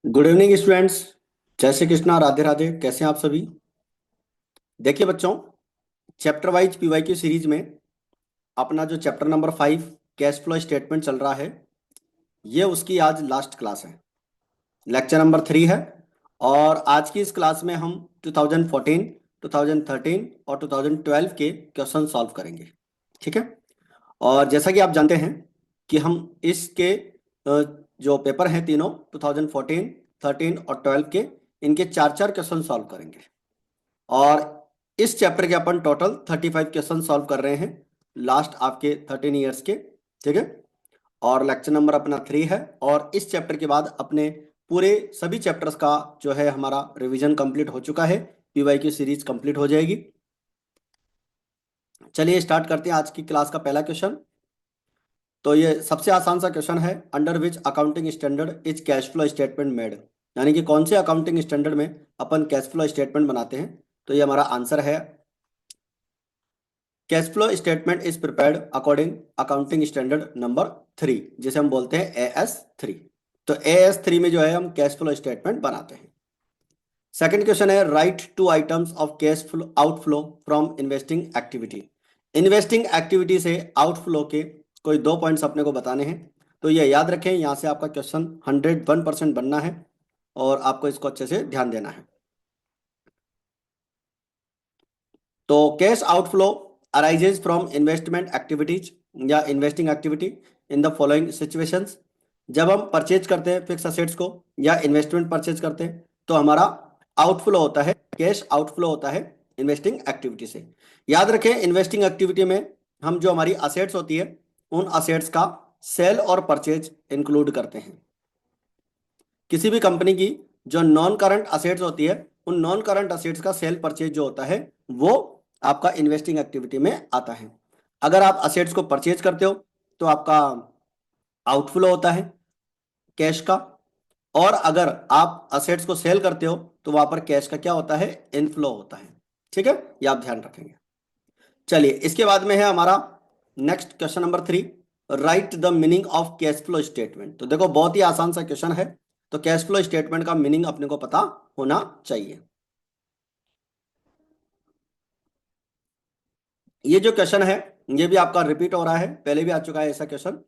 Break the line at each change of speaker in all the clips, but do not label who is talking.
Good evening students. जय श्री कृष्णा, राधे राधे। कैसे हैं आप सभी? देखिए बच्चों, चैप्टर वाइज पीवाईक्यू सीरीज में अपना जो chapter number 5 cash flow statement चल रहा है, ये उसकी आज लास्ट क्लास है। लेक्चर नंबर 3 है। और आज की इस क्लास में हम 2014, 2013 और 2012 के क्वेश्चन सॉल्व करेंगे। ठीक है। और जैसा कि आप जानते हैं कि हम इसके जो पेपर हैं तीनों 2014, 13 और 12 के, इनके चार चार क्वेश्चन सॉल्व करेंगे। और इस चैप्टर के अपन टोटल 35 क्वेश्चन सॉल्व कर रहे हैं लास्ट आपके 13 ईयर्स के। ठीक है। और लेक्चर नंबर अपना 3 है। और इस चैप्टर के बाद अपने पूरे सभी चैप्टर्स का जो है हमारा रिवीजन कंप्लीट हो चुका है। पीवाईक्यू सीरीज कंप्लीट हो जाएगी। चलिए स्टार्ट करते हैं आज की क्लास का पहला क्वेश्चन। तो ये सबसे आसान सा क्वेश्चन है, under which accounting standard is cash flow statement made. यानी कि कौन से अकाउंटिंग स्टैंडर्ड में अपन कैश फ्लो स्टेटमेंट बनाते हैं। तो ये हमारा आंसर है, cash flow statement is prepared according accounting standard number 3, जिसे हम बोलते हैं AS3। तो AS3 में जो है हम कैश फ्लो स्टेटमेंट बनाते हैं। सेकंड क्वेश्चन है, write two items of cash flow outflow from investing activity. Investing activity से आउटफ्लो के कोई दो पॉइंट्स अपने को बताने हैं। तो ये याद रखें, यहाँ से आपका क्वेश्चन 101% बनना है और आपको इसको अच्छे से ध्यान देना है। तो cash outflow arises from investment activities या investing activity in the following situations. जब हम परचेज करते हैं फिक्स असेट्स को या इन्वेस्टमेंट परचेज करते हैं तो हमारा आउटफ्लो होता है, कैश आउटफ्लो होता है इन्वेस्टिंग एक्टिविटी से। याद रखें, इन्वेस्टिंग एक्टिविटी में हम जो हमारी असेट्स होती है उन असेट्स का सेल और परचेज इंक्लूड करते हैं। किसी भी कंपनी की जो नॉन करंट असेट्स होती है उन नॉन करंट असेट्स का सेल परचेज जो होता है वो आपका इन्वेस्टिंग एक्टिविटी में आता है। अगर आप असेट्स को परचेज करते हो तो आपका आउटफ्लो होता है कैश का। और अगर आप असेट्स को सेल करते हो तो वहां पर कैश का क्या होता है, इनफ्लो होता है। ठीक है, ये आप ध्यान रखेंगे। चलिए इसके बाद में है हमारा next question number 3, right the meaning of cash flow statement. तो देखो बहुत ही आसान सा क्वेश्चन है। तो कैश फ्लो स्टेटमेंट का मीनिंग अपने को पता होना चाहिए। ये जो क्वेश्चन है ये भी आपका रिपीट हो रहा है, पहले भी आ चुका है ऐसा question.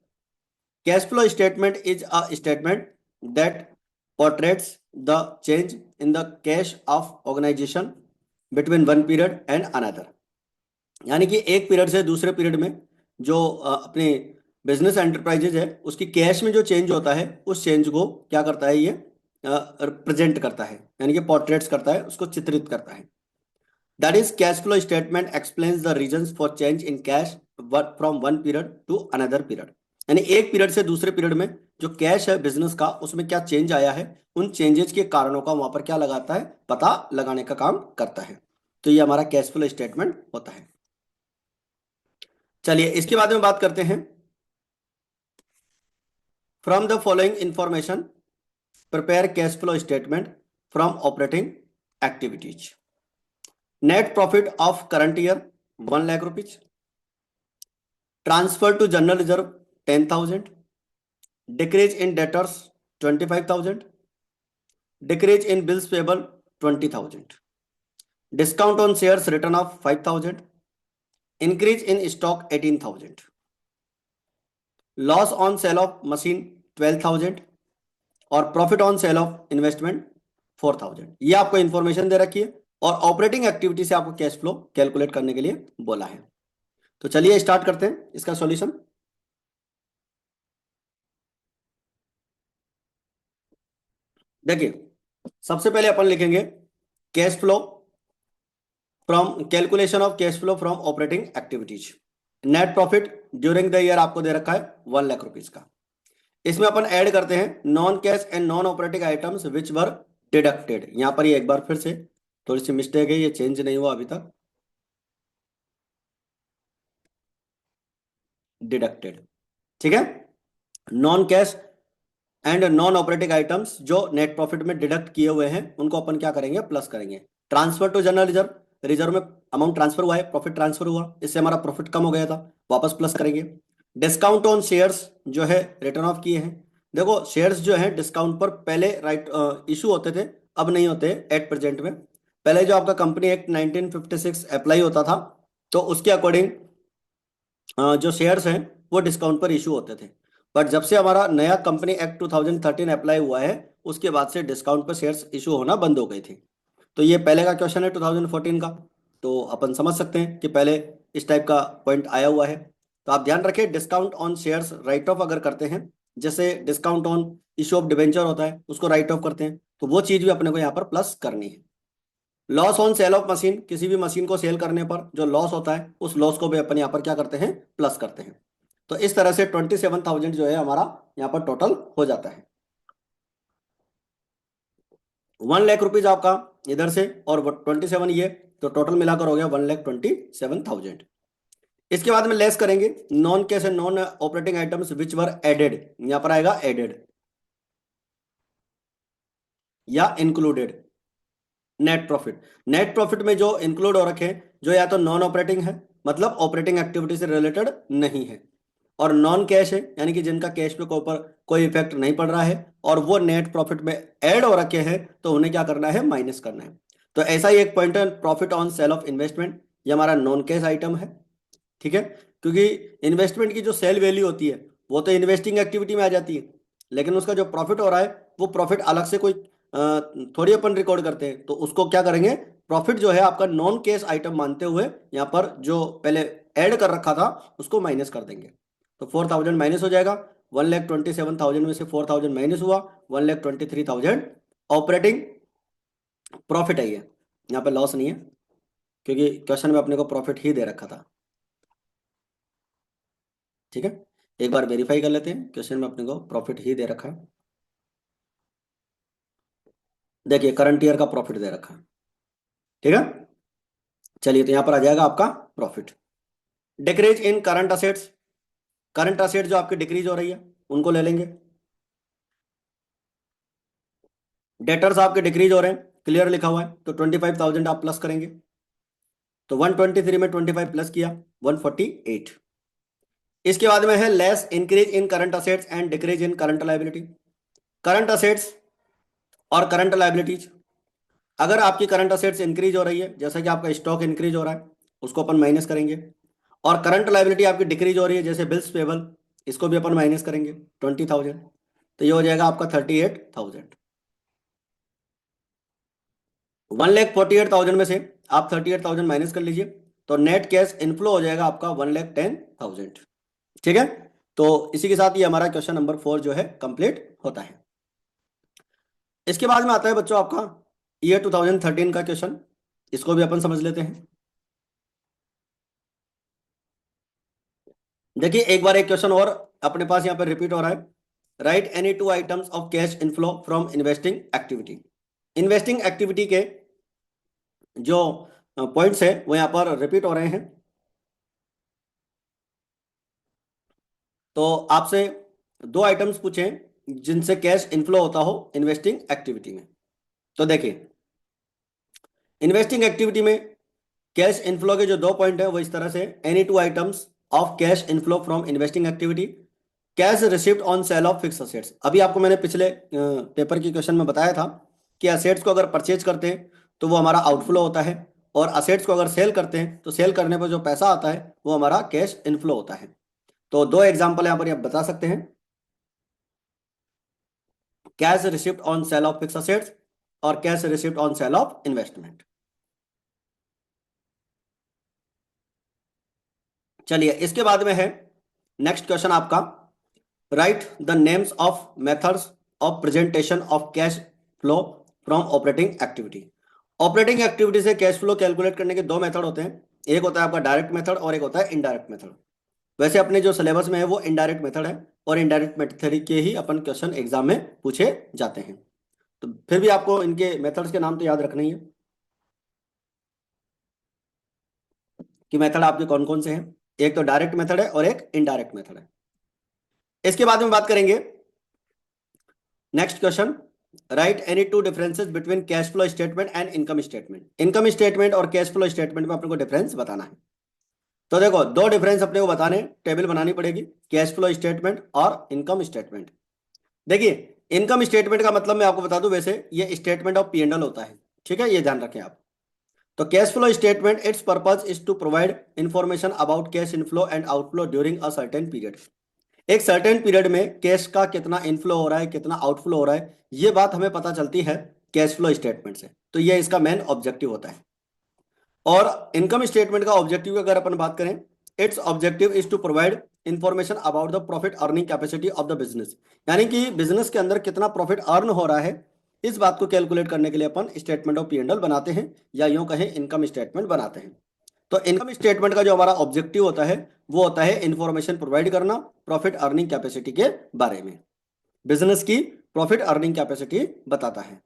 Cash flow statement is a statement that portrays the change in the cash of organization between one period and another। यानी कि एक पीरियड से दूसरे पीरियड में जो अपने बिजनेस एंटरप्राइजेज है उसकी कैश में जो चेंज होता है उस चेंज को क्या करता है, ये रिप्रेजेंट करता है, यानी कि पोर्ट्रेट्स करता है, उसको चित्रित करता है। That is cash flow statement explains the reasons for change in cash from one period to another period. यानी एक पीरियड से दूसरे पीरियड में जो कैश है बिजनेस का उसमें क्या चेंज आया है, उन चेंजेस के कारणों का वहां पर क्या लगाता है, पता लगाने का काम करता है। तो ये हमारा कैश फ्लो स्टेटमेंट होता है। चलिए इसके बाद में बात करते हैं, from the following information prepare cash flow statement from operating activities. Net profit of current year 1 lakh rupees, transfer to general reserve 10,000, decrease in debtors 25,000, decrease in bills payable 20,000, discount on shares written off 5,000, increase in stock 18,000, loss on sale of machine 12,000 और profit on sale of investment 4,000। ये आपको information दे रखी है और operating activity से आपको cash flow calculate करने के लिए बोला है। तो चलिए स्टार्ट करते हैं इसका सॉल्यूशन। देखिए सबसे पहले अपन लिखेंगे cash flow from calculation of cash flow from operating activities. Net profit during the year आपको दे रखा है 1 लाख रुपीज का। इसमें अपन ऐड करते हैं non cash and non operating items which were deducted. यहां पर ये एक बार फिर से थोड़ी सी मिस्टेक है, ये चेंज नहीं हुआ अभी तक, डिडक्टेड। ठीक है, non cash and non operating items जो नेट प्रॉफिट में डिडक्ट किए हुए हैं उनको अपन क्या करेंगे, प्लस करेंगे। Transfer to general reserve, reserve में अमाउंट ट्रांसफर हुआ है, प्रॉफिट ट्रांसफर हुआ, इससे हमारा प्रॉफिट कम हो गया था, वापस प्लस करेंगे। डिस्काउंट ऑन शेयर्स जो है रिटर्न ऑफ किए हैं, देखो शेयर्स जो हैं डिस्काउंट पर पहले राइट इशू होते थे, अब नहीं होते एट प्रेजेंट में। पहले जो आपका कंपनी एक्ट 1956 अप्लाई होता था, तो उसके अकॉर्डिंग जो शेयर्स हैं वो डिस्काउंट पर इशू होते थे। बट जब से हमारा नया कंपनी एक्ट 2013 अप्लाई हुआ है, उसके बाद से डिस्काउंट पर शेयर्स इशू होना बंद हो गए थे। तो ये पहले का क्वेश्चन है 2014 का, तो अपन समझ सकते हैं कि पहले इस टाइप का पॉइंट आया हुआ है। तो आप ध्यान रखें, discount on shares right of अगर करते हैं, जैसे discount on issue of debenture होता है उसको राइट ऑफ करते हैं, तो वो चीज़ भी अपने को यहाँ पर प्लस करनी है। Loss on sale of machine, किसी भी मशीन को सेल करने पर जो लॉस होता है उस लॉस को भी अपन यहाँ पर क्या करते हैं, प्लस करते हैं। तो इस तरह से 27,000 जो है हमारा यहाँ पर टोटल हो जाता है। 1 लाख रुपीज आपका इधर से और 27 ये, तो टोटल मिलाकर हो गया 1,27,000। इसके बाद में लेस करेंगे non cash and non operating items which were added, यहाँ पर आएगा एडेड या included. Net profit, net profit में जो इंक्लूड हो रखे हैं, जो या तो नॉन ऑपरेटिंग है, मतलब ऑपरेटिंग एक्टिविटी से रिलेटेड नहीं है, और नॉन कैश है, यानी कि जिनका कैश पे ऊपर कोई इफेक्ट नहीं पड़ रहा है, और वो नेट प्रॉफिट में ऐड हो रखे हैं, तो उन्हें क्या करना है, माइनस करना है। तो ऐसा ही एक पॉइंट है profit on sale of investment, ये हमारा नॉन कैश आइटम है। ठीक है, क्योंकि इन्वेस्टमेंट की जो सेल वैल्यू होती है वो तो इन्वेस्टिंग एक्टिविटी में आ जाती है, लेकिन उसका जो प्रॉफिट हो रहा है वो प्रॉफिट अलग से कोई थोड़ी अपन रिकॉर्ड करते हैं, तो उसको क्या करेंगे, प्रॉफिट जो है आपका नॉन कैश आइटम मानते हुए यहाँ पर जो पहले ऐड कर रखा था उसको माइनस कर देंगे। तो 4,000 माइनस हो जाएगा, 1,27,000 में से 4,000 माइनस हुआ, 1,23,000 ऑपरेटिंग प्रॉफिट है ये, यहाँ पे लॉस नहीं है, क्योंकि क्वेश्चन में अपने को प्रॉफिट ही दे रखा था। ठीक है, एक बार वेरीफाई कर लेते हैं, क्वेश्चन में अपने को प्रॉफिट ही दे रखा है। देखिए करंट ईयर का प्रॉफिट दे रखा है। ठीक है, चलिए तो यहां पर आ जाएगा आपका profit. Decrease in current assets, current asset जो आपकी डिक्रीज हो रही है उनको ले लेंगे। डेटर्स आपके डिक्रीज हो रहे हैं, क्लियर लिखा हुआ है, तो 25,000 आप प्लस करेंगे। तो 123 में 25 प्लस किया 148। इसके बाद में है less increase in current assets and decrease in current liability. Current assets और करंट लाइबिलिटीज, अगर आपकी करंट असेट्स इंक्रीज हो रही है, जैसा कि आपका स्टॉक इंक्रीज हो रहा है, उसको अपन माइनस करेंगे, और करंट लाइबिलिटी आपकी डिक्रीज हो रही है, जैसे बिल्स पेबल, इसको भी अपन माइनस करेंगे 20,000, तो ये हो जाएगा आपका 38,000। 1,48,000 में से आप 38,000 माइनस कर लीजिए, तो नेट कैश इनफ्लो हो जाएगा आपका 1,10,000। ठीक है, तो इसी के साथ ये हमारा क्वेश्चन नंबर 4 जो है कंप्लीट होता है। इसके बाद में आता है बच्चों आपका ईयर 2013 का क्वेश्चन, इसको भी अपन समझ लेते हैं। देखिए एक बार एक क्वेश्चन और अपने पास यहाँ पर रिपीट हो रहा है, right any two items of cash inflow from investing activity. Investing activity के जो पॉइंट्स है वो यहाँ पर रिपीट हो रहे हैं। तो आपसे दो आइटम्स पूछे जिनसे कैश इनफ्लो होता हो इन्वेस्टिंग एक्टिविटी में। तो देखिए इन्वेस्टिंग एक्टिविटी में कैश इनफ्लो के जो दो पॉइंट है वो इस तरह से, any two items of cash inflow from investing activity, cash receipt on sale of fix assets. अभी आपको मैंने पिछले पेपर की क्वेश्चन में बताया था कि असेट्स को अगर परचेज करते हैं तो वो हमारा आउटफ्लो होता है, और असेट्स को अगर सेल करते हैं तो सेल करने पर जो पैसा आता है वो हमारा कैश इनफ्लो होता है। तो दो एग्जाम्पल यहाँ पर आप बता सकते हैं, cash receipt on sale of fix assets और cash receipt on sale of investment. चलिए इसके बाद में है नेक्स्ट क्वेश्चन आपका, write the names of methods of presentation of cash flow from operating activity. Operating activity से कैश फ्लो कैलकुलेट करने के दो मेथड होते हैं, एक होता है आपका डायरेक्ट मेथड और एक होता है इनडायरेक्ट मेथड। वैसे अपने जो सिलेबस में है वो इनडायरेक्ट मेथड है, और इनडायरेक्ट मेथड के ही अपन क्वेश्चन एग्जाम में पूछे जाते हैं। तो फिर भी आपको इनके मेथड्स के नाम तो याद रखना ही है कि मेथड आपके कौन कौन से हैं, एक तो डायरेक्ट मेथड है और एक इनडायरेक्ट मेथड है। इसके बाद में बात करेंगे next question, right any two differences between cash flow statement and income statement. Income statement और कैश फ्लो स्टेटमेंट में अपने को डिफरेंस बताना है। तो देखो दो डिफरेंस अपने को बताने, टेबल बनानी पड़ेगी, कैश फ्लो स्टेटमेंट और इनकम स्टेटमेंट। देखिए इनकम स्टेटमेंट का मतलब मैं आपको बता दूं, वैसे ये स्टेटमेंट ऑफ P&L होता है, ठीक है, ये ध्यान रखें आप। तो cash flow statement its purpose is to provide information about cash inflow and outflow during a certain period. एक सर्टेन पीरियड में कैश का कितना इनफ्लो हो रहा है, कितना आउटफ्लो हो रहा है, ये बात हमें पता चलती है कैश फ्लो स्टेटमेंट से। तो ये इसका मेन ऑब्जेक्टिव होता है। और इनकम स्टेटमेंट का ऑब्जेक्टिव की अगर अपन बात करें, its objective is to provide information about the profit earning capacity of the business. यानी कि बिजनेस के अंदर कितना प्रॉफिट अर्न हो रहा है, इस बात को कैलकुलेट करने के लिए अपन स्टेटमेंट ऑफ P&L बनाते हैं, या यूं कहें इनकम स्टेटमेंट बनाते हैं। तो इनकम स्टेटमेंट का जो हमारा ऑब्जेक्टिव होता है वो होता है इंफॉर्मेशन प्रोवाइड करना प्रॉफिट अर्निंग कैपेसिटी के बारे में। बिजनेस की प्रॉफिट अर्निंग कैपेसिटी बताता है।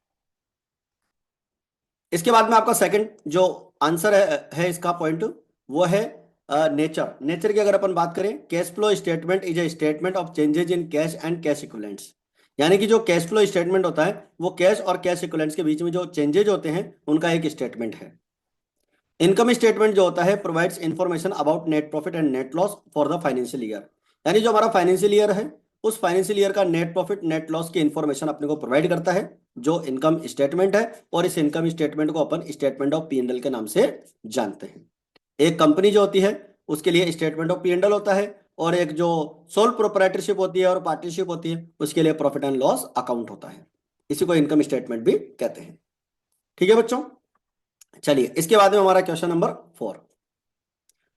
इसके बाद में आपका सेकंड जो आंसर है इसका पॉइंट, वो है नेचर। नेचर की अगर अपन बात करें, cash flow statement is a statement of changes in cash and cash equivalents. यानी कि जो कैश फ्लो स्टेटमेंट होता है वो कैश और कैश इक्विवेलेंट्स के बीच में जो चेंजेज होते हैं उनका एक स्टेटमेंट है। इनकम स्टेटमेंट जो होता है provides information about net profit and net loss for the financial year. यानी जो हमारा फाइनेंशियल ईयर है उस फाइनेंशियल ईयर का नेट प्रॉफिट नेट लॉस की इंफॉर्मेशन अपने को प्रोवाइड करता है, जो इनकम स्टेटमेंट है। और इस इनकम स्टेटमेंट को अपन स्टेटमेंट ऑफ P&L के नाम से जानते हैं। एक कंपनी जो होती है उसके लिए स्टेटमेंट ऑफ P&L होता है, और एक जो सोल प्रोप्राइटरशिप होती है और पार्टनरशिप होती है उसके लिए प्रॉफिट एंड लॉस अकाउंट होता है। इसी को इनकम स्टेटमेंट भी कहते हैं। ठीक है बच्चों, चलिए इसके बाद में हमारा क्वेश्चन नंबर 4।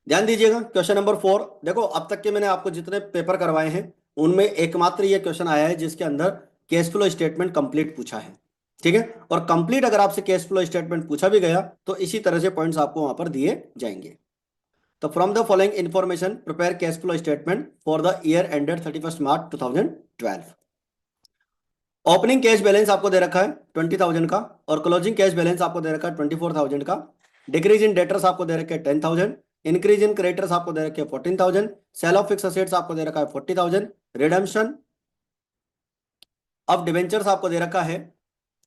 ध्यान दीजिएगा, क्वेश्चन नंबर 4। देखो अब तक के मैंने आपको जितने पेपर करवाए हैं उनमें एकमात्र ये क्वेश्चन आया है जिसके अंदर कैश फ्लो स्टेटमेंट कंप्लीट पूछा है। ठीक है, और कंप्लीट अगर आपसे कैश फ्लो स्टेटमेंट पूछा भी गया तो इसी तरह से पॉइंट्स आपको वहां पर दिए जाएंगे। तो from the following information prepare cash flow statement for the year ended 31 March 2012। Opening cash balance आपको दे रखा है 20,000 का, और क्लोजिंग कैश बैलेंस आपको दे रखा है 24,000 का। डिक्रीज इन डेटर्स आपको दे रखे हैं 10,000। इंक्रीज इन क्रेडिटर्स आपको दे रखे हैं 14,000। सेल ऑफ फिक्स असेट्स आपको दे रखा है 40,000। रिडम्पशन ऑफ डिवेंचर्स आपको दे रखा है,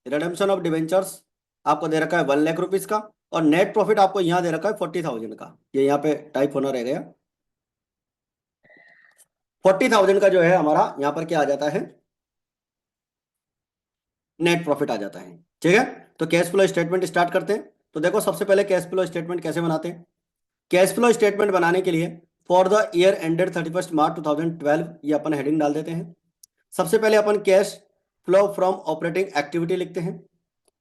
रिडम्पशन ऑफ डिवेंचर्स आपको दे रखा है 1,00,000 रुपीज का। और नेट प्रॉफिट आपको यहाँ दे रखा है 40,000 का, ये यहाँ पे टाइप होना रह गया। 40,000 का जो है हमारा यहाँ पर क्या आ जाता है, नेट प्रॉफिट आ जाता है। ठीक है, तो कैश फ्लो स्टेटमेंट स्टार्ट करते हैं। तो देखो सबसे पहले कैश फ्लो स्टेटमेंट कैसे बनाते हैं। कैश फ्लो स्टेटमेंट बनाने के लिए for the year ended 31 March 2012 ये अपन हेडिंग डाल देते हैं। सबसे पहले अपन cash flow from operating activity लिखते हैं।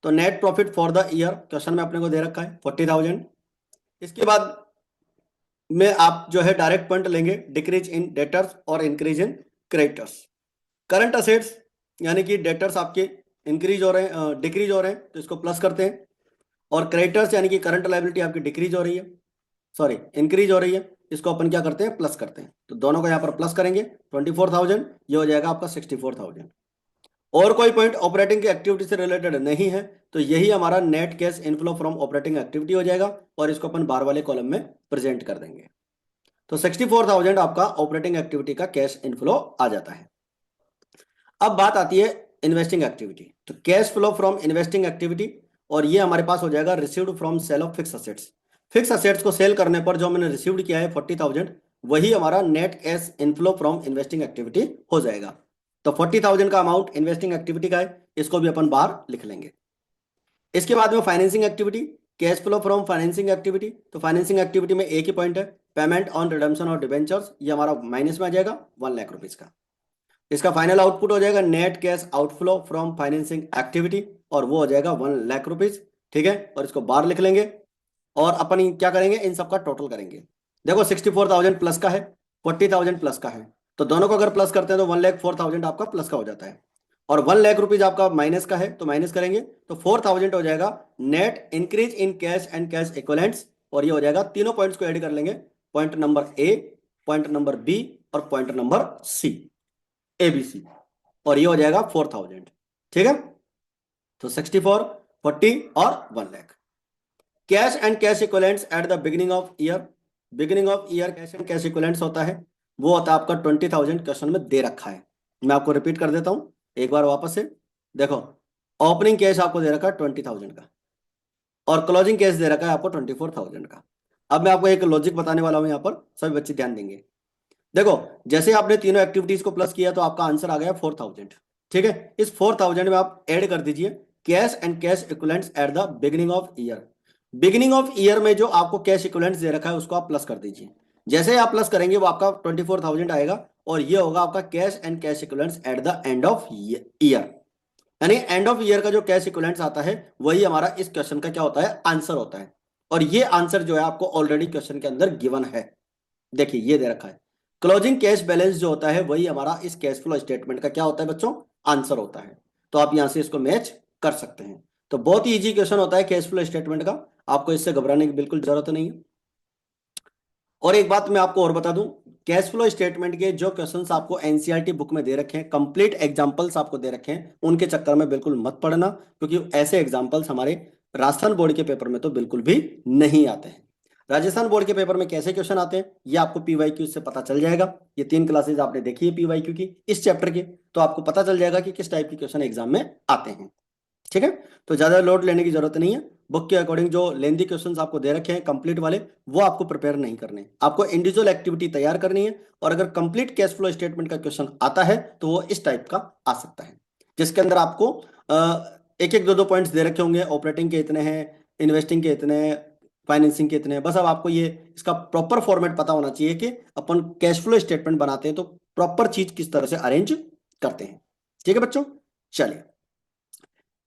तो net profit for the year question में अपने को दे रखा है 40,000। इसके बाद में आप जो है डायरेक्ट पॉइंट लेंगे डिक्रीज इन डेटर्स और increase in creditors. Current assets यानी कि डेटर्स आपके इंक्रीज हो रहे हैं, डिक्रीज हो रहे हैं तो इसको प्लस करते हैं। और क्रेडिटर्स यानी कि करंट लायबिलिटी आपकी डिक्रीज हो रही है, सॉरी इंक्रीज हो रही है, इसको अपन क्या करते हैं, प्लस करते हैं। तो दोनों को यहाँ पर प्लस करेंगे 24,000, ये हो जाएगा आपका 64,000। और कोई पॉइंट ऑपरेटिंग की एक्टिविटी से रिलेटेड नहीं है तो यही हमारा net cash inflow from operating activity हो जाएगा, और इसको अपन बार वाले कॉलम में प्रेजेंट कर देंगे। तो 64,000 आपका ऑपरेटिंग एक्टिविटी का कैश इनफ्लो आ जाता है। अब बात आती है इन्वेस्टिंग एक्टिविटी। तो cash flow from investing activity, और ये हमारे पास हो जाएगा received from sale of fix assets. Fix assets को सेल करने पर जो मैंने रिसीव्ड किया है 40,000, वही हमारा net cash inflow from investing activity हो जाएगा। तो 40,000 का अमाउंट इन्वेस्टिंग एक्टिविटी का है, इसको भी अपन बाहर लिख लेंगे। इसके बाद में financing activity, cash flow from financing activity. तो फाइनेंसिंग एक्टिविटी में एक ही पॉइंट है, payment on redemption of debentures, ये हमारा माइनस में आ जाएगा 1,00,000 रुपीज का। इसका फाइनल आउटपुट हो जाएगा net cash outflow from financing activity, और वो हो जाएगा 1,00,000 रुपीज। ठीक है, और इसको बाहर लिख लेंगे। और अपन क्या करेंगे, इन सबका टोटल करेंगे। देखो 64,000 प्लस का है, 40,000 प्लस का है, तो दोनों को अगर प्लस करते हैं तो 1,04,000 आपका प्लस का हो जाता है। और 1,00,000 रुपीज आपका माइनस का है, तो माइनस करेंगे तो 4,000 हो जाएगा net increase in cash and cash equivalents. और ये हो जाएगा, तीनों पॉइंट्स को ऐड कर लेंगे, point number A, point number B और पॉइंट नंबर सी, ABC, और ये हो जाएगा 4,000। ठीक है, तो 64, 40 और 1,00,000। Cash and cash equivalents at the beginning of year. Beginning of year cash and cash equivalents होता है, वो होता है आपका 20,000, क्वेश्चन में दे रखा है। मैं आपको रिपीट कर देता हूं एक बार वापस से। देखो ओपनिंग कैश आपको दे रखा है 20,000 का, और क्लोजिंग कैश दे रखा है आपको 24,000 का। अब मैं आपको एक लॉजिक बताने वाला हूं, यहाँ पर सभी बच्चे ध्यान देंगे। देखो जैसे आपने तीनों एक्टिविटीज को प्लस किया तो आपका आंसर आ गया 4,000। ठीक है। इस 4000 में आप ऐड कर दीजिए cash and cash equivalents at the beginning of year. Beginning of year में जो आपको कैश इक्विवेलेंट्स दे रखा है उसको आप प्लस कर दीजिए। जैसे ही आप प्लस करेंगे वो आपका 24,000 आएगा और ये होगा आपका cash and cash equivalents at the end of year. यानी एंड ऑफ ईयर का जो कैश इक्विवेलेंट्स आता है वही हमारा इस क्वेश्चन का क्या होता है, आंसर होता है। और ये आंसर जो है आपको ऑलरेडी क्वेश्चन के अंदर गिवन है। देखिए ये दे रखा है, क्लोजिंग कैश बैलेंस जो होता है वही हमारा इस कैश फ्लो स्टेटमेंट का क्या होता है बच्चों, आंसर होता है। तो आप यहां से इसको मैच कर सकते हैं। तो बहुत ही इजी क्वेश्चन होता है कैश फ्लो स्टेटमेंट का, आपको इससे घबराने की बिल्कुल जरूरत नहीं है। और एक बात मैं आपको और बता दूं, कैश फ्लो स्टेटमेंट के जो क्वेश्चंस आपको एनसीईआरटी बुक में दे रखे हैं, कंप्लीट एग्जांपल्स आपको दे रखे हैं, उनके चक्कर में बिल्कुल मत पड़ना, क्योंकि ऐसे एग्जांपल्स हमारे राजस्थान बोर्ड के पेपर में तो बिल्कुल भी नहीं आते हैं। राजस्थान बोर्ड के पेपर में कैसे क्वेश्चन आते हैं ये आपको पीवाईक्यू से पता चल जाएगा। ये 3 क्लासेज आपने देखी है पीवाईक्यू की इस चैप्टर की, तो आपको पता चल जाएगा कि किस टाइप के क्वेश्चन एग्जाम में आते हैं। ठीक है, तो ज्यादा लोड लेने की जरूरत नहीं है। बुक के अकॉर्डिंग जो लेंदी क्वेश्चंस आपको दे रखे हैं कंप्लीट वाले, वो आपको प्रिपेयर नहीं करने, आपको इंडिविजुअल एक्टिविटी तैयार करनी है। और अगर कंप्लीट कैश फ्लो स्टेटमेंट का क्वेश्चन आता है तो वो इस टाइप का आ सकता है, जिसके अंदर आपको एक एक दो दो पॉइंट्स दे रखे होंगे, ऑपरेटिंग के इतने हैं, इन्वेस्टिंग के इतने हैं, फाइनेंसिंग के इतने हैं। बस अब आपको ये इसका प्रॉपर फॉर्मेट पता होना चाहिए कि अपन कैश फ्लो स्टेटमेंट बनाते हैं तो प्रॉपर चीज किस तरह से अरेंज करते हैं। ठीक है बच्चों, चलिए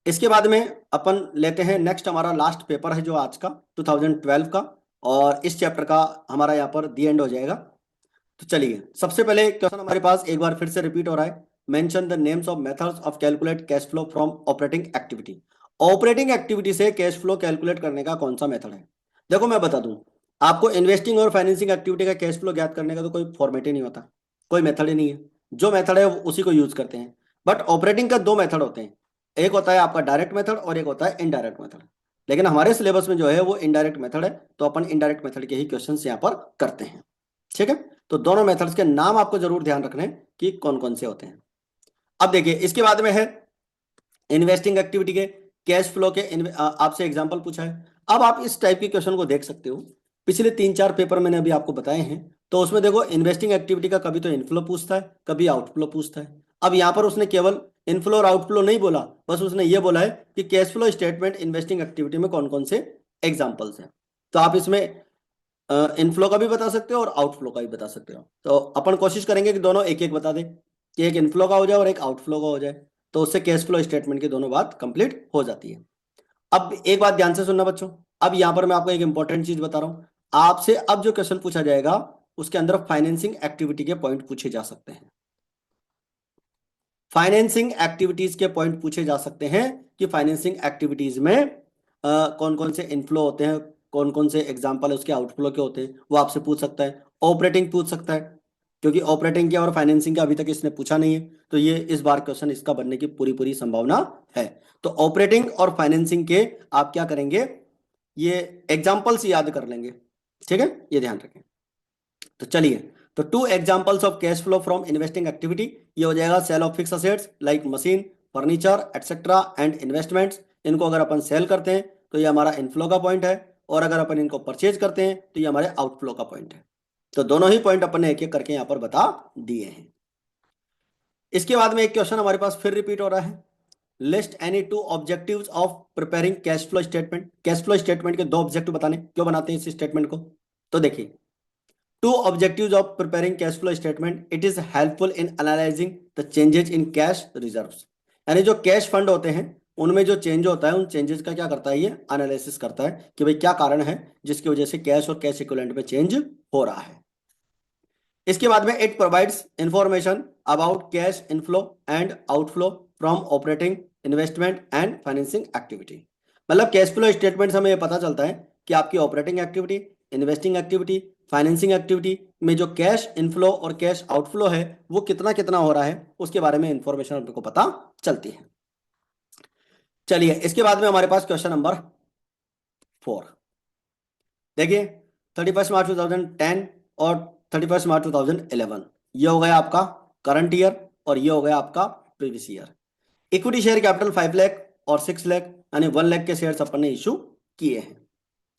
इसके बाद में अपन लेते हैं नेक्स्ट, हमारा लास्ट पेपर है जो आज का 2012 का, और इस चैप्टर का हमारा यहाँ पर दी एंड हो जाएगा। तो चलिए सबसे पहले क्वेश्चन हमारे पास एक बार फिर से रिपीट हो रहा है, mention the names of methods of calculate cash flow from operating activity. Operating activity से कैश फ्लो कैलकुलेट करने का कौन सा मेथड है। देखो मैं बता दूं आपको, इन्वेस्टिंग और फाइनेंसिंग एक्टिविटी का कैश फ्लो ज्ञात करने का तो कोई फॉर्मेट ही नहीं होता, कोई मेथड ही नहीं है। जो मेथड है उसी को यूज करते हैं। बट ऑपरेटिंग का 2 मेथड होते हैं, एक होता है आपका डायरेक्ट मेथड और एक होता है इनडायरेक्ट मेथड। लेकिन हमारे सिलेबस में जो है वो इनडायरेक्ट मेथड है, तो अपन इनडायरेक्ट मेथड के ही क्वेश्चंस यहाँ पर करते हैं। ठीक है, तो दोनों मेथड्स के नाम आपको जरूर ध्यान रखने हैं कि कौन कौन से होते हैं। अब देखिए इसके बाद में है इन्वेस्टिंग एक्टिविटी के कैश फ्लो के आपसे एग्जांपल पूछा है। अब आप इस टाइप के क्वेश्चन को देख सकते हो, पिछले 3-4 पेपर मैंने अभी आपको बताए हैं। तो उसमें देखो इन्वेस्टिंग एक्टिविटी का कभी तो इनफ्लो पूछता है, कभी आउटफ्लो पूछता है। अब यहाँ पर उसने केवल इनफ्लो और आउटफ्लो नहीं बोला, बस उसने ये बोला है कि cash flow statement investing activity में कौन कौन से एग्जाम्पल्स हैं। तो आप इसमें इनफ्लो का भी बता सकते हो और आउटफ्लो का भी बता सकते हो। तो अपन कोशिश करेंगे कि दोनों एक एक बता दें, कि एक इनफ्लो का हो जाए और एक आउटफ्लो का हो जाए, तो उससे कैश फ्लो स्टेटमेंट की दोनों बात कंप्लीट हो जाती है। अब एक बात ध्यान से सुनना बच्चों, अब यहां पर मैं आपको एक इंपॉर्टेंट चीज बता रहा हूं आपसे। अब जो क्वेश्चन पूछा जाएगा उसके अंदर फाइनेंसिंग एक्टिविटी के पॉइंट पूछे जा सकते हैं। फाइनेंसिंग एक्टिविटीज के पॉइंट पूछे जा सकते हैं कि फाइनेंसिंग एक्टिविटीज में कौन कौन से इनफ्लो होते हैं, कौन कौन से एग्जांपल उसके आउटफ्लो के होते हैं, वो आपसे पूछ सकता है। ऑपरेटिंग पूछ सकता है, क्योंकि ऑपरेटिंग का और फाइनेंसिंग का अभी तक इसने पूछा नहीं है, तो ये इस बार क्वेश्चन इसका बनने की पूरी पूरी संभावना है। तो ऑपरेटिंग और फाइनेंसिंग के आप क्या करेंगे, ये एग्जाम्पल्स याद कर लेंगे। ठीक है, ये ध्यान रखें। तो चलिए, तो 2 examples of cash flow from investing activity, ये हो जाएगा sale of fix assets like machine, furniture etcetera and investments. इनको अगर अपन सेल करते हैं तो ये हमारा इनफ्लो का पॉइंट है, और अगर अपन इनको परचेज करते हैं तो ये हमारे आउटफ्लो का पॉइंट है। तो दोनों ही पॉइंट अपन ने एक एक करके यहाँ पर बता दिए हैं। इसके बाद में एक क्वेश्चन हमारे पास फिर रिपीट हो रहा है, list any 2 objectives of preparing cash flow statement. Cash flow statement के 2 ऑब्जेक्टिव बताने, क्यों बनाते हैं इस स्टेटमेंट को। तो देखिए, 2 objectives of preparing cash flow statement. It is helpful in analyzing the changes in cash reserves. यानी जो कैश फंड होते हैं उनमें जो चेंज होता है, उन चेंजेस का क्या करता है, ये एनालिसिस करता है कि भाई क्या कारण है जिसकी वजह से कैश और कैश इक्विवेलेंट में चेंज हो रहा है। इसके बाद में it provides information about cash inflow and outflow from operating, investment and financing activity. मतलब कैश फ्लो स्टेटमेंट से हमें ये पता चलता है कि आपकी operating activity, investing activity, financing activity में जो कैश इनफ्लो और कैश आउटफ्लो है वो कितना कितना हो रहा है, उसके बारे में इंफॉर्मेशन आपको पता चलती है। चलिए इसके बाद में हमारे पास क्वेश्चन नंबर 4 देखिए, 31 मार्च 2010 और 31 मार्च 2011, ये हो गया आपका करंट ईयर और ये हो गया आपका previous year. Equity share capital 5 lakh और 6 लाख, यानी 1 लाख के शेयर्स अपन ने इशू किए हैं।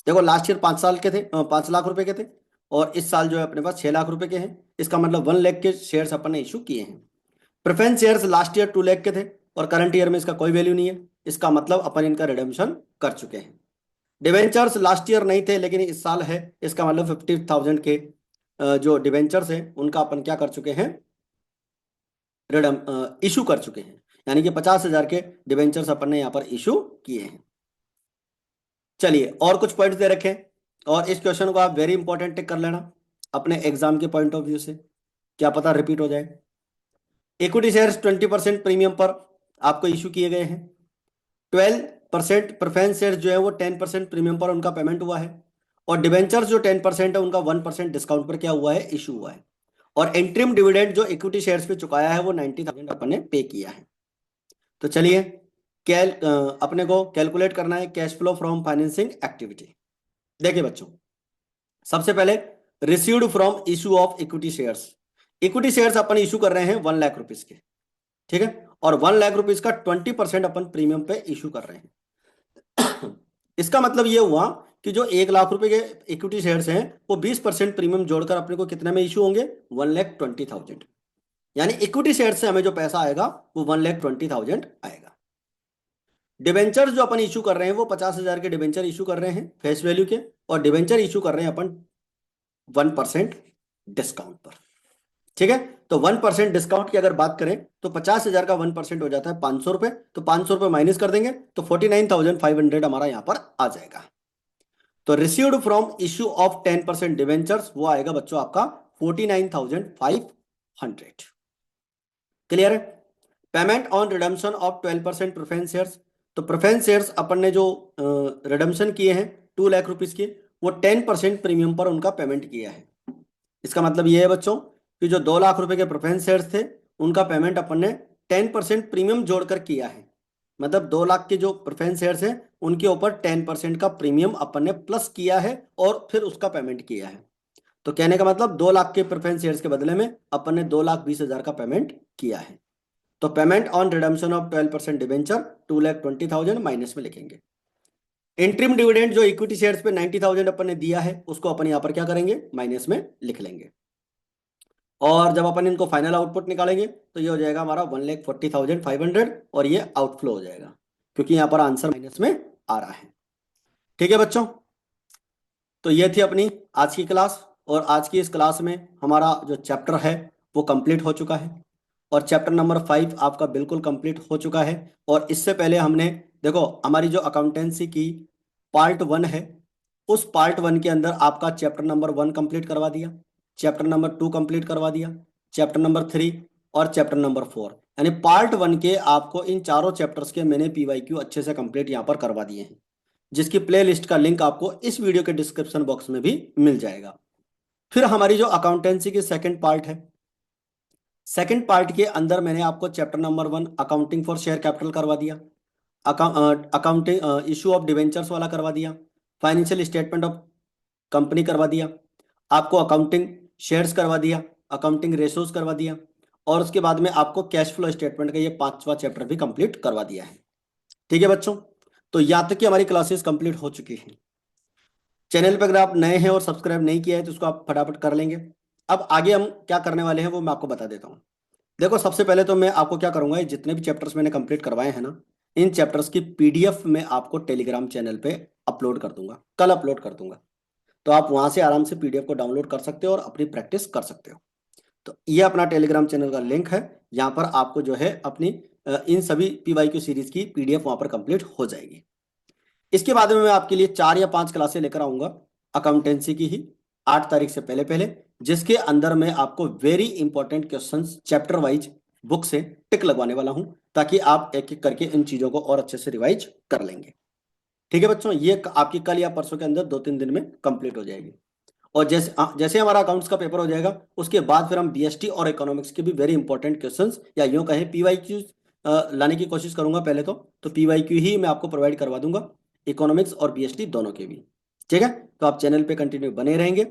देखो लास्ट ईयर 5 साल के थे, 5 लाख रुपए के थे, और इस साल जो है अपने पास 6 लाख रुपए के हैं। इसका मतलब 1 लाख के शेयर्स अपन ने इशू किए हैं। Preference shares last year 2 lakh के थे और करंट ईयर में इसका कोई वैल्यू नहीं है, इसका मतलब अपन इनका रिडेम्पशन कर चुके हैं। डिवेंचर्स लास्ट ईयर नहीं थे लेकिन इस साल है, इसका मतलब 50,000 के जो डिवेंचर्स हैं उनका अपन क्या कर चुके हैं, रिडम इशू कर चुके हैं, यानी कि 50,000 के डिवेंचर्स अपन ने यहाँ पर इशू किए हैं। चलिए और कुछ पॉइंट्स दे रखे हैं और इस क्वेश्चन को आप वेरी इंपॉर्टेंट टिक कर लेना अपने एग्जाम के पॉइंट ऑफ व्यू से, क्या पता रिपीट हो जाए। इक्विटी शेयर्स 20% प्रीमियम पर आपको इशू किए गए हैं। 12% प्रेफरेंस शेयर्स जो है वो 10% प्रीमियम पर उनका पेमेंट हुआ है, और डिवेंचर्स जो 10% है उनका 1% डिस्काउंट पर क्या हुआ है, इशू हुआ है। और इंटरिम डिविडेंड जो इक्विटी शेयर्स पे चुकाया है वो 90,000 अपन ने पे किया है। तो चलिए अपने को कैलकुलेट करना है cash flow from financing activity. देखिए बच्चों, सबसे पहले received from issue of equity shares. Equity shares upon issue कर रहे हैं 1 लाख रुपीज के, ठीक है, और 1 लाख रुपीज का 20% अपन प्रीमियम पे इशू कर रहे हैं। इसका मतलब ये हुआ कि जो 1 लाख रुपए के इक्विटी शेयर्स हैं वो 20% प्रीमियम जोड़कर अपने को कितने में इशू होंगे, 1,20,000। यानी इक्विटी शेयर से हमें जो पैसा आएगा वो 1,20,000 आएगा। डिबेंचर जो अपन इशू कर रहे हैं वो 50,000 के डिबेंचर इशू कर रहे हैं फेस वैल्यू के, और डिबेंचर इशू कर रहे हैं अपन 1% डिस्काउंट पर, ठीक है। तो 1% डिस्काउंट की अगर बात करें तो 50,000 का 1% हो जाता है 500 रुपए, तो 500 रुपए माइनस कर देंगे तो 49,500 हमारा यहां पर आ जाएगा। तो received from issue of 10% debentures वो आएगा बच्चों आपका 49,500। क्लियर है। Payment on redemption of 12% preference shares, तो प्रेफरेंस शेयर्स अपन ने जो रिडम्पशन किए हैं 2 लाख रुपीज के, वो 10% प्रीमियम पर उनका पेमेंट किया है। इसका मतलब ये है बच्चों कि जो 2 लाख रुपए के प्रेफरेंस शेयर्स थे उनका पेमेंट अपन ने 10% प्रीमियम जोड़कर किया है। मतलब 2 लाख के जो प्रेफरेंस शेयर्स हैं उनके ऊपर 10% का प्रीमियम अपन ने प्लस किया है और फिर उसका पेमेंट किया है। तो कहने का मतलब 2 लाख के प्रेफरेंस शेयर्स के बदले में अपन ने 2,20,000 का पेमेंट किया है। तो payment on redemption of 12% debenture 2,20,000 minus में लिखेंगे। इंटरिम डिविडेंड जो इक्विटी शेयर्स पे 90,000 अपन ने दिया है उसको अपन यहां पर क्या करेंगे, माइनस में लिख लेंगे। और जब अपन इनको फाइनल आउटपुट निकालेंगे तो ये हो जाएगा हमारा 1,40,500 और ये आउटफ्लो हो जाएगा क्योंकि यहां पर आंसर माइनस में आ रहा है। ठीक है बच्चों, तो ये थी अपनी आज की क्लास, और आज की इस क्लास में हमारा जो चैप्टर है वो कंप्लीट हो चुका है, और चैप्टर नंबर 5 आपका बिल्कुल कंप्लीट हो चुका है। और इससे पहले हमने देखो हमारी जो अकाउंटेंसी की पार्ट 1 है उस पार्ट 1 के अंदर आपका चैप्टर नंबर 1 कंप्लीट करवा दिया, चैप्टर नंबर 2 कंप्लीट करवा दिया, चैप्टर नंबर 3 और चैप्टर नंबर 4, यानी पार्ट 1 के आपको इन चारों चैप्टर्स के मैंने पीवाईक्यू अच्छे से कंप्लीट यहाँ पर करवा दिए हैं, जिसकी प्लेलिस्ट का लिंक आपको इस वीडियो के डिस्क्रिप्शन बॉक्स में भी मिल जाएगा। फिर हमारी जो अकाउंटेंसी की सेकंड पार्ट है, सेकंड पार्ट के अंदर मैंने आपको chapter number 1 accounting for share capital करवा दिया, अकाउंटिंग इशू ऑफ डिवेंचर्स वाला करवा दिया, फाइनेंशियल स्टेटमेंट ऑफ कंपनी करवा दिया, आपको अकाउंटिंग शेयर्स करवा दिया, अकाउंटिंग रेशोज करवा दिया, और उसके बाद में आपको कैश फ्लो स्टेटमेंट का ये 5वां चैप्टर भी कंप्लीट करवा दिया है। ठीक है बच्चों, तो यहाँ तक कि हमारी क्लासेस कंप्लीट हो चुकी हैं। चैनल पर अगर आप नए हैं और सब्सक्राइब नहीं किया है तो उसको आप फटाफट कर लेंगे। अब आगे हम क्या करने वाले हैं वो मैं आपको बता देता हूँ। देखो सबसे पहले तो मैं आपको क्या करूंगा, जितने भी चैप्टर्स मैंने कंप्लीट करवाए हैं ना, इन चैप्टर्स की पीडीएफ में आपको टेलीग्राम चैनल पे अपलोड कर दूंगा, कल अपलोड कर दूंगा। तो आप वहां से आराम से पीडीएफ को डाउनलोड कर सकते हो और अपनी प्रैक्टिस कर सकते हो। तो ये अपना टेलीग्राम चैनल का लिंक है, यहाँ पर आपको जो है अपनी इन सभी पीवाईक्यू सीरीज की पीडीएफ वहां पर कंप्लीट हो जाएगी। इसके बाद में मैं आपके लिए 4 या 5 क्लासें लेकर आऊंगा अकाउंटेंसी की ही 8 तारीख से पहले पहले, जिसके अंदर मैं आपको very important questions chapter wise book से टिक लगवाने वाला हूं, ताकि आप एक एक करके इन चीजों को और अच्छे से रिवाइज कर लेंगे। ठीक है बच्चों, ये आपकी कल या परसों के अंदर 2-3 दिन में कंप्लीट हो जाएगी। और जैसे जैसे हमारा अकाउंट्स का पेपर हो जाएगा उसके बाद फिर हम बीएसटी और इकोनॉमिक्स के भी वेरी इंपॉर्टेंट क्वेश्चंस या यूं कहें पीवाईक्यू लाने की कोशिश करूंगा पहले तो पीवाईक्यू ही मैं आपको प्रोवाइड करवा दूंगा, इकोनॉमिक्स और बीएसटी दोनों के भी। ठीक है, तो आप चैनल पे कंटिन्यू बने रहेंगे।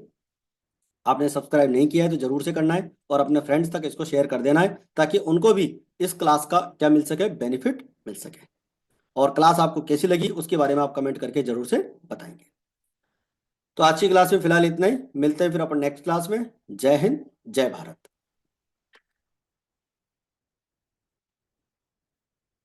आपने सब्सक्राइब नहीं किया है तो जरूर से करना है और अपने फ्रेंड्स तक इसको शेयर कर देना है, ताकि उनको भी इस क्लास का क्या मिल सके, बेनिफिट मिल सके। और क्लास आपको कैसी लगी उसके बारे में आप कमेंट करके जरूर से बताएंगे। तो आज की क्लास में फिलहाल इतना ही, मिलते हैं फिर अपन नेक्स्ट क्लास में। जय हिंद, जय भारत।